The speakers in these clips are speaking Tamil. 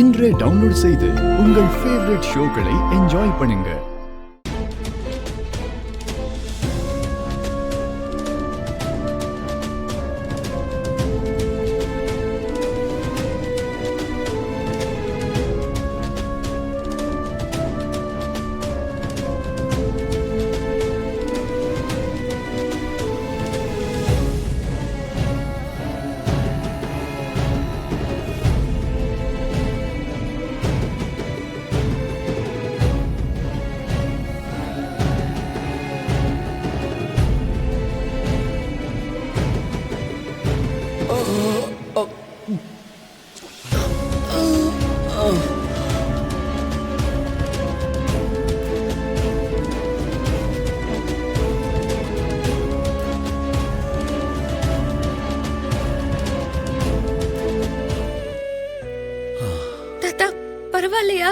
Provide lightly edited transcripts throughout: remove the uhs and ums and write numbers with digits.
இன்றே டவுன்லோட் செய்து உங்கள் ஃபேவரட் ஷோக்களை என்ஜாய் பண்ணுங்க. தாத்தா, பரவாயில்லையா?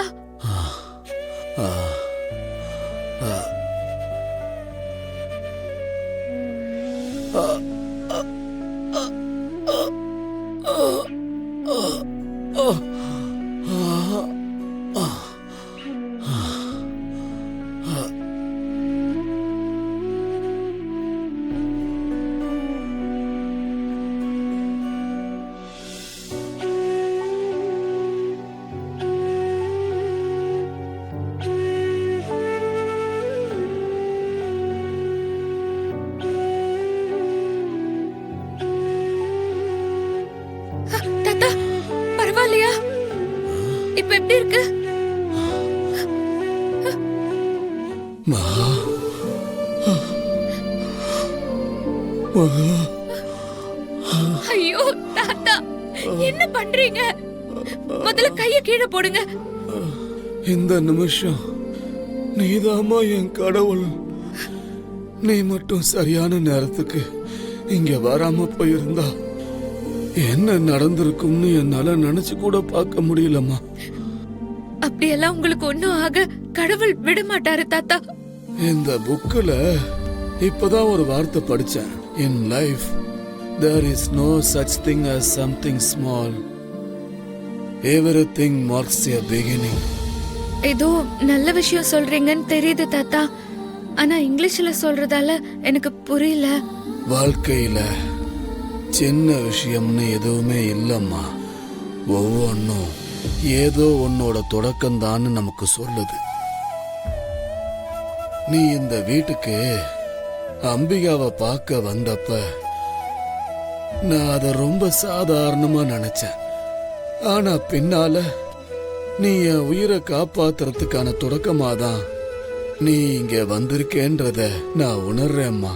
தாத்தா, பரவாயில்லையா? இப்ப எப்படி இருக்கு? ஐயோ தாத்தா, என்ன பண்றீங்க? முதல்ல கைய கீழே போடுங்க. இந்த நிமிஷம் நீதாமா என் கடவுள். நீ மட்டும் சரியான நேரத்துக்கு இங்க வராம போயிருந்தா என்ன நடந்திருக்கும்னு என்னால நினைச்சு கூட பார்க்க முடியலம்மா. அப்படியெல்லாம் உங்களுக்கு ஒண்ணும் ஆக கடவுள் விட மாட்டாரு தாத்தா. இந்த புக்ல இப்பதான் ஒரு வார்த்தை படிச்சேன். In life there is no such thing as something small. Everything marks a beginning. ஏதோ நல்ல விஷயம் சொல்றீங்கன்னு தெரியுது தாத்தா. ஆனா இங்கிலீஷ்ல சொல்றதால எனக்கு புரியல. வாழ்க்கையில சின்ன விஷயம்னு எதுவுமே இல்லம்மா. ஒவ்வொன்னும் ஏதோ உன்னோட தொடக்கம்தான்னு நமக்கு சொல்லுது. நீ இந்த வீட்டுக்கு அம்பிகாவை பார்க்க வந்தப்ப நான் அதை ரொம்ப சாதாரணமா நினைச்சேன். ஆனா பின்னால நீ என் உயிரை காப்பாத்துறதுக்கான தொடக்கமாதான் நீ இங்க வந்திருக்கேன்றத நான் உணர்றேம்மா.